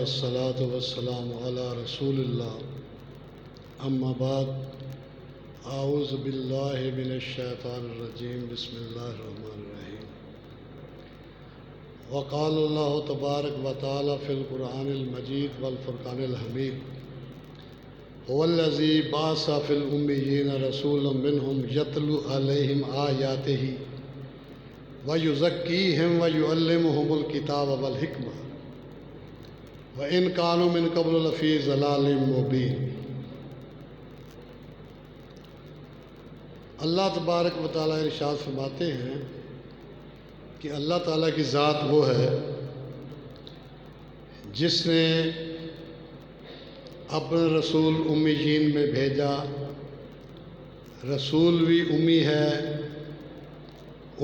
والصلاة والسلام على رسول اللہ اما بعد اعوذ باللہ من الشیطان الرجیم بسم اللہ الرحمن الرحیم وقال اللہ تبارک و تعالی فی القرآن المجید والفرقان الحمید هو الذی بعث فی الامیین رسولا منہم یتلو علیہم آیاتہ وَيُزَكِّيهِمْ وَيُعَلِّمُهُمُ الْكِتَابَ وَالْحِكْمَةَ وَإِنْ كَانُوا مِنْ قَبْلُ لَفِي ضَلَالٍ مُبِينٍ۔ اللہ تبارک و تعالیٰ ارشاد فرماتے ہیں کہ اللہ تعالیٰ کی ذات وہ ہے جس نے اپنے رسول امیین میں بھیجا۔ رسول بھی امی ہے،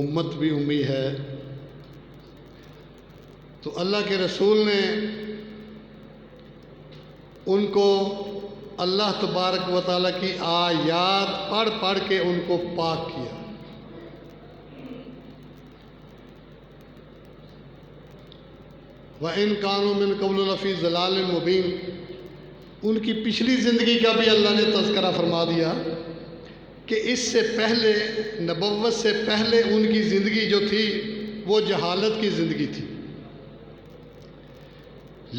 امت بھی امی ہے، تو اللہ کے رسول نے ان کو اللہ تبارک و تعالیٰ کی آیات پڑھ پڑھ کے ان کو پاک کیا۔ وَإِنْ كَانُوا مِنْ قَبْلُ لَفِي ضَلَالٍ مُبِينٍ، ان کی پچھلی زندگی کا بھی اللہ نے تذکرہ فرما دیا کہ اس سے پہلے، نبوت سے پہلے ان کی زندگی جو تھی وہ جہالت کی زندگی تھی،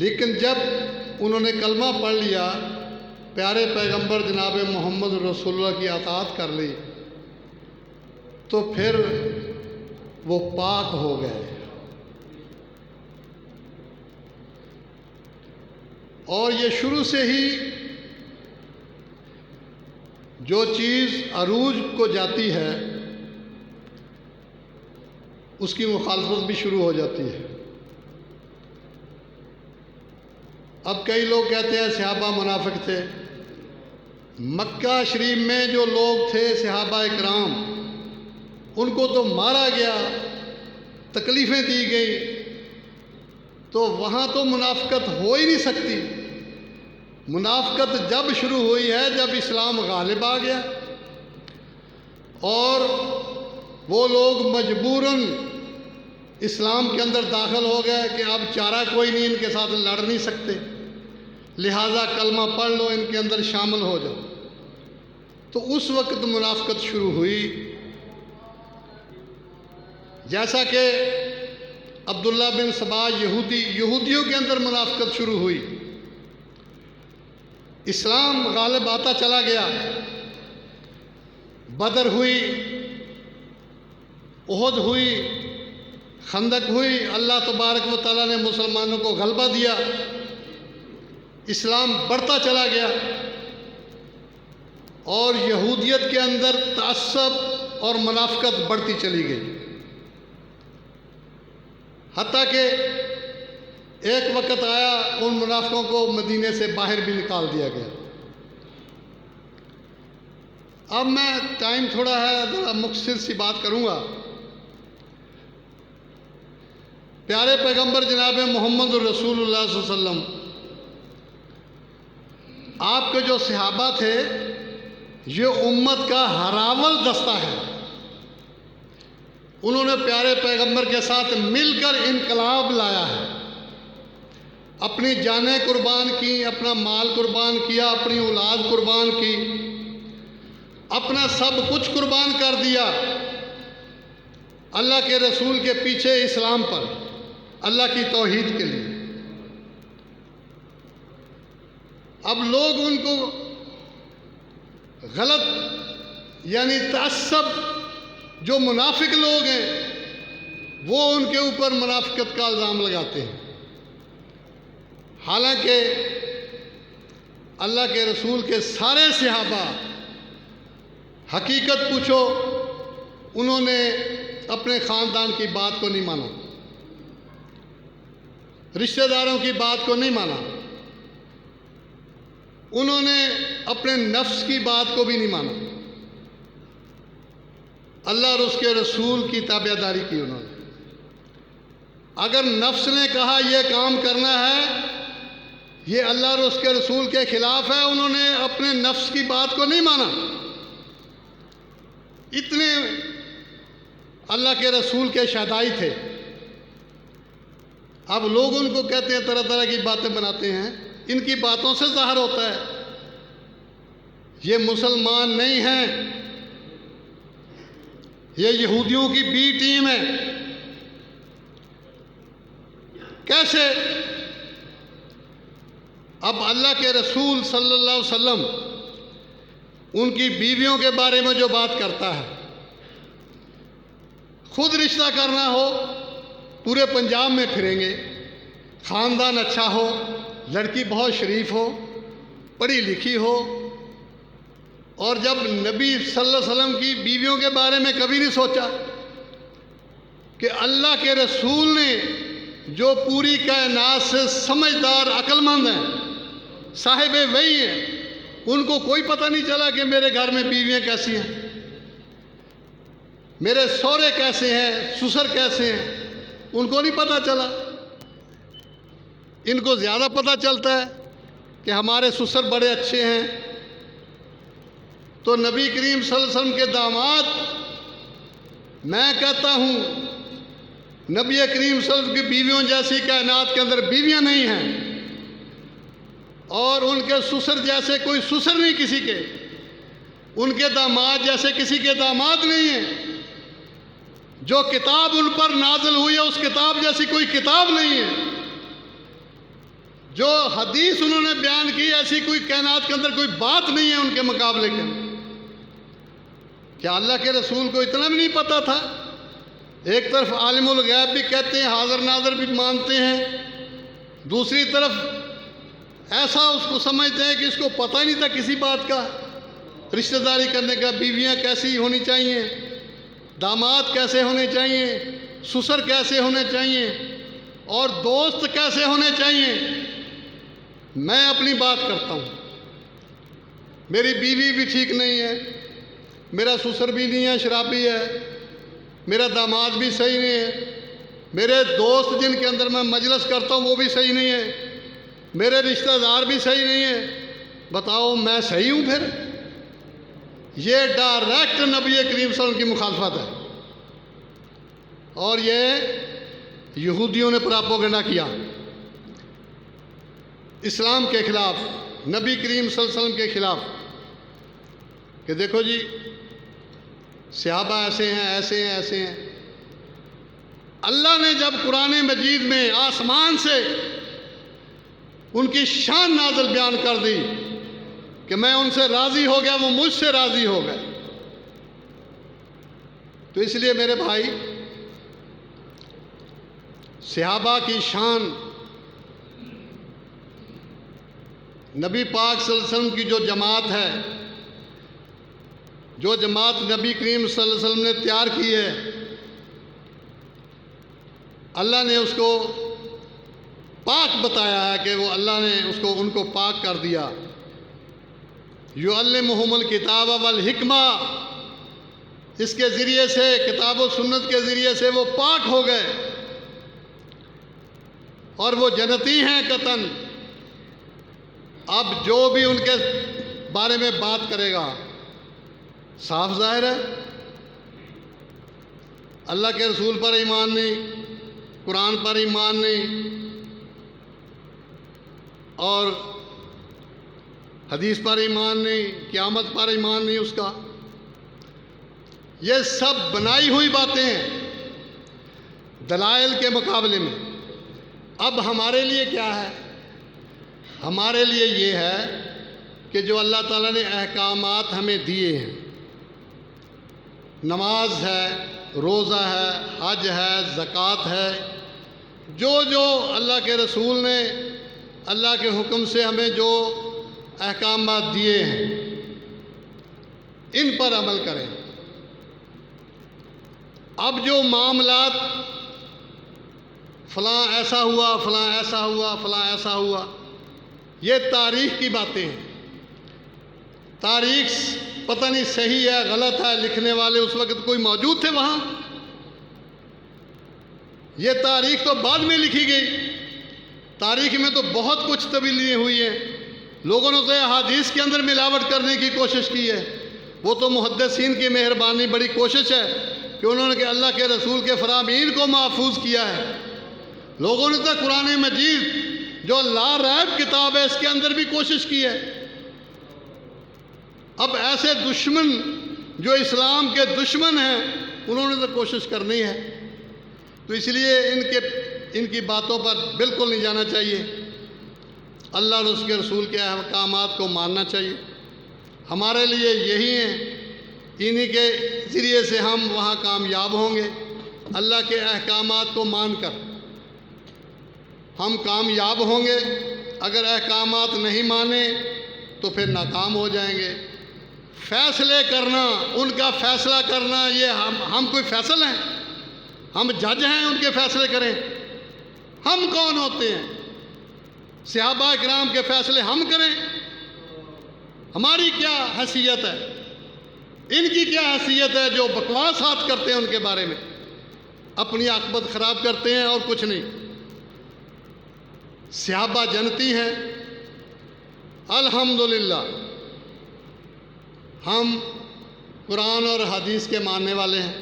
لیکن جب انہوں نے کلمہ پڑھ لیا، پیارے پیغمبر جناب محمد رسول اللہ کی اطاعت کر لی، تو پھر وہ پاک ہو گئے۔ اور یہ شروع سے ہی جو چیز عروج کو جاتی ہے اس کی مخالفت بھی شروع ہو جاتی ہے۔ اب کئی لوگ کہتے ہیں صحابہ منافق تھے۔ مکہ شریف میں جو لوگ تھے صحابہ اکرام، ان کو تو مارا گیا، تکلیفیں دی گئی، تو وہاں تو منافقت ہو ہی نہیں سکتی۔ منافقت جب شروع ہوئی ہے جب اسلام غالب آ گیا اور وہ لوگ مجبوراً اسلام کے اندر داخل ہو گئے کہ اب چارہ کوئی نہیں، ان کے ساتھ لڑ نہیں سکتے، لہٰذا کلمہ پڑھ لو، ان کے اندر شامل ہو جاؤ۔ تو اس وقت منافقت شروع ہوئی، جیسا کہ عبداللہ بن سبا یہودیوں کے اندر منافقت شروع ہوئی۔ اسلام غالب آتا چلا گیا، بدر ہوئی، احد ہوئی، خندق ہوئی، اللہ تبارک و تعالیٰ نے مسلمانوں کو غلبہ دیا، اسلام بڑھتا چلا گیا، اور یہودیت کے اندر تعصب اور منافقت بڑھتی چلی گئی، حتیٰ کہ ایک وقت آیا ان منافقوں کو مدینے سے باہر بھی نکال دیا گیا۔ اب میں ٹائم تھوڑا ہے، ذرا مختصر سی بات کروں گا۔ پیارے پیغمبر جناب محمد رسول اللہ صلی اللہ علیہ وسلم، آپ کے جو صحابہ تھے یہ امت کا ہراول دستہ ہے۔ انہوں نے پیارے پیغمبر کے ساتھ مل کر انقلاب لایا ہے، اپنی جانیں قربان کی، اپنا مال قربان کیا، اپنی اولاد قربان کی، اپنا سب کچھ قربان کر دیا اللہ کے رسول کے پیچھے، اسلام پر، اللہ کی توحید کے لیے۔ اب لوگ ان کو غلط، یعنی تعصب، جو منافق لوگ ہیں وہ ان کے اوپر منافقت کا الزام لگاتے ہیں، حالانکہ اللہ کے رسول کے سارے صحابہ، حقیقت پوچھو انہوں نے اپنے خاندان کی بات کو نہیں مانا، رشتہ داروں کی بات کو نہیں مانا، انہوں نے اپنے نفس کی بات کو بھی نہیں مانا، اللہ اور اس کے رسول کی تابع داری کی انہوں نے۔ اگر نفس نے کہا یہ کام کرنا ہے، یہ اللہ اور اس کے رسول کے خلاف ہے، انہوں نے اپنے نفس کی بات کو نہیں مانا۔ اتنے اللہ کے رسول کے شہدائی تھے، اب لوگ ان کو کہتے ہیں، طرح طرح کی باتیں بناتے ہیں، ان کی باتوں سے ظاہر ہوتا ہے یہ مسلمان نہیں ہیں، یہ یہودیوں کی بی ٹیم ہے۔ کیسے؟ اب اللہ کے رسول صلی اللہ علیہ وسلم ان کی بیویوں کے بارے میں جو بات کرتا ہے، خود رشتہ کرنا ہو پورے پنجاب میں پھریں گے، خاندان اچھا ہو، لڑکی بہت شریف ہو، پڑھی لکھی ہو، اور جب نبی صلی اللہ علیہ وسلم کی بیویوں کے بارے میں کبھی نہیں سوچا کہ اللہ کے رسول نے جو پوری کائنات سے سمجھدار عقل مند ہیں، صاحب وحی ہیں، ان کو کوئی پتہ نہیں چلا کہ میرے گھر میں بیویاں کیسی ہیں، میرے سورے کیسے ہیں، سسر کیسے ہیں، ان کو نہیں پتہ چلا۔ ان کو زیادہ پتہ چلتا ہے کہ ہمارے سسر بڑے اچھے ہیں۔ تو نبی کریم صلی اللہ علیہ وسلم کے داماد، میں کہتا ہوں نبی کریم صلی اللہ علیہ وسلم کی بیویوں جیسی کائنات کے اندر بیویاں نہیں ہیں، اور ان کے سسر جیسے کوئی سسر نہیں کسی کے، ان کے داماد جیسے کسی کے داماد نہیں ہیں، جو کتاب ان پر نازل ہوئی ہے اس کتاب جیسی کوئی کتاب نہیں ہے، جو حدیث انہوں نے بیان کی ایسی کوئی کائنات کے اندر کوئی بات نہیں ہے ان کے مقابلے کے۔ کیا اللہ کے رسول کو اتنا بھی نہیں پتہ تھا؟ ایک طرف عالم الغیب بھی کہتے ہیں، حاضر ناظر بھی مانتے ہیں، دوسری طرف ایسا اس کو سمجھتے ہیں کہ اس کو پتہ ہی نہیں تھا کسی بات کا، رشتہ داری کرنے کا، بیویاں کیسی ہونی چاہیے، داماد کیسے ہونے چاہیے، سسر کیسے ہونے چاہیے، اور دوست کیسے ہونے چاہیے۔ میں اپنی بات کرتا ہوں، میری بیوی بھی ٹھیک نہیں ہے، میرا سسر بھی نہیں ہے، شرابی ہے، میرا داماد بھی صحیح نہیں ہے، میرے دوست جن کے اندر میں مجلس کرتا ہوں وہ بھی صحیح نہیں ہے، میرے رشتہ دار بھی صحیح نہیں ہے، بتاؤ میں صحیح ہوں پھر؟ یہ ڈائریکٹ نبی کریم صلی اللہ علیہ وسلم کی مخالفت ہے، اور یہ یہودیوں نے پراپوگنڈا کیا اسلام کے خلاف، نبی کریم صلی اللہ علیہ وسلم کے خلاف، کہ دیکھو جی صحابہ ایسے ہیں، ایسے ہیں، ایسے ہیں۔ اللہ نے جب قرآن مجید میں آسمان سے ان کی شان نازل بیان کر دی کہ میں ان سے راضی ہو گیا، وہ مجھ سے راضی ہو گئے، تو اس لیے میرے بھائی صحابہ کی شان، نبی پاک صلی اللہ علیہ وسلم کی جو جماعت ہے، جو جماعت نبی کریم صلی اللہ علیہ وسلم نے تیار کی ہے، اللہ نے اس کو پاک بتایا ہے کہ وہ اللہ نے ان کو پاک کر دیا۔ یعلمہم الکتاب والحکمہ، اس کے ذریعے سے، کتاب و سنت کے ذریعے سے وہ پاک ہو گئے، اور وہ جنتی ہیں قطعاً۔ اب جو بھی ان کے بارے میں بات کرے گا، صاف ظاہر ہے اللہ کے رسول پر ایمان نہیں، قرآن پر ایمان نہیں، اور حدیث پر ایمان نہیں، قیامت پر ایمان نہیں اس کا۔ یہ سب بنائی ہوئی باتیں ہیں دلائل کے مقابلے میں۔ اب ہمارے لیے کیا ہے؟ ہمارے لیے یہ ہے کہ جو اللہ تعالیٰ نے احکامات ہمیں دیے ہیں، نماز ہے، روزہ ہے، حج ہے، زکوٰۃ ہے، جو اللہ کے رسول نے اللہ کے حکم سے ہمیں جو احکامات دیے ہیں، ان پر عمل کریں۔ اب جو معاملات فلاں ایسا ہوا، فلاں ایسا ہوا، فلاں ایسا ہوا، یہ تاریخ کی باتیں ہیں۔ تاریخ پتہ نہیں صحیح ہے، غلط ہے، لکھنے والے اس وقت کوئی موجود تھے وہاں؟ یہ تاریخ تو بعد میں لکھی گئی، تاریخ میں تو بہت کچھ تبدیلی ہوئی ہے۔ لوگوں نے تو احادیث کے اندر ملاوٹ کرنے کی کوشش کی ہے، وہ تو محدثین کی مہربانی، بڑی کوشش ہے کہ انہوں نے کہ اللہ کے رسول کے فرامین کو محفوظ کیا ہے، لوگوں نے تو قرآن مجید جو لا ریب کتاب ہے اس کے اندر بھی کوشش کی ہے. اب ایسے دشمن جو اسلام کے دشمن ہیں انہوں نے تو کوشش کرنی ہے. تو اس لیے ان کی باتوں پر بالکل نہیں جانا چاہیے. اللہ اور اس کے رسول کے احکامات کو ماننا چاہیے. ہمارے لیے یہی ہیں, انہی کے ذریعے سے ہم وہاں کامیاب ہوں گے. اللہ کے احکامات کو مان کر ہم کامیاب ہوں گے. اگر احکامات نہیں مانے تو پھر ناکام ہو جائیں گے. فیصلے کرنا, ان کا فیصلہ کرنا, یہ ہم کوئی فیصل ہیں؟ ہم جج ہیں ان کے فیصلے کریں؟ ہم کون ہوتے ہیں صحابہ اکرام کے فیصلے ہم کریں؟ ہماری کیا حیثیت ہے؟ ان کی کیا حیثیت ہے جو بکواسات کرتے ہیں ان کے بارے میں, اپنی عاقبت خراب کرتے ہیں اور کچھ نہیں. صحابہ جنتی ہیں. الحمدللہ ہم قرآن اور حدیث کے ماننے والے ہیں.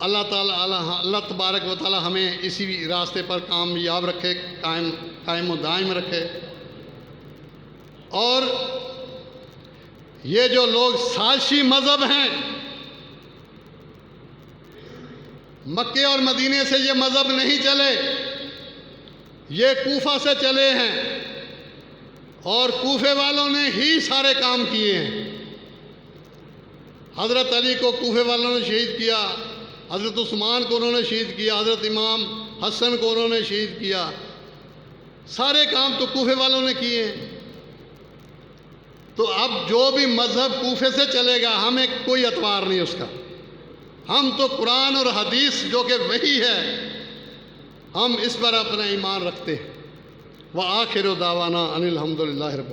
اللہ تبارک و تعالی ہمیں اسی راستے پر کامیاب رکھے, قائم و دائم رکھے. اور یہ جو لوگ سازشی مذہب ہیں, مکے اور مدینے سے یہ مذہب نہیں چلے, یہ کوفہ سے چلے ہیں, اور کوفے والوں نے ہی سارے کام کیے ہیں. حضرت علی کو کوفے والوں نے شہید کیا, حضرت عثمان کو انہوں نے شہید کیا, حضرت امام حسن کو انہوں نے شہید کیا. سارے کام تو کوفے والوں نے کیے ہیں. تو اب جو بھی مذہب کوفے سے چلے گا ہمیں کوئی اعتبار نہیں اس کا. ہم تو قرآن اور حدیث جو کہ وہی ہے, ہم اس پر اپنا ایمان رکھتے ہیں. وآخر دعوانا ان الحمدللہ رب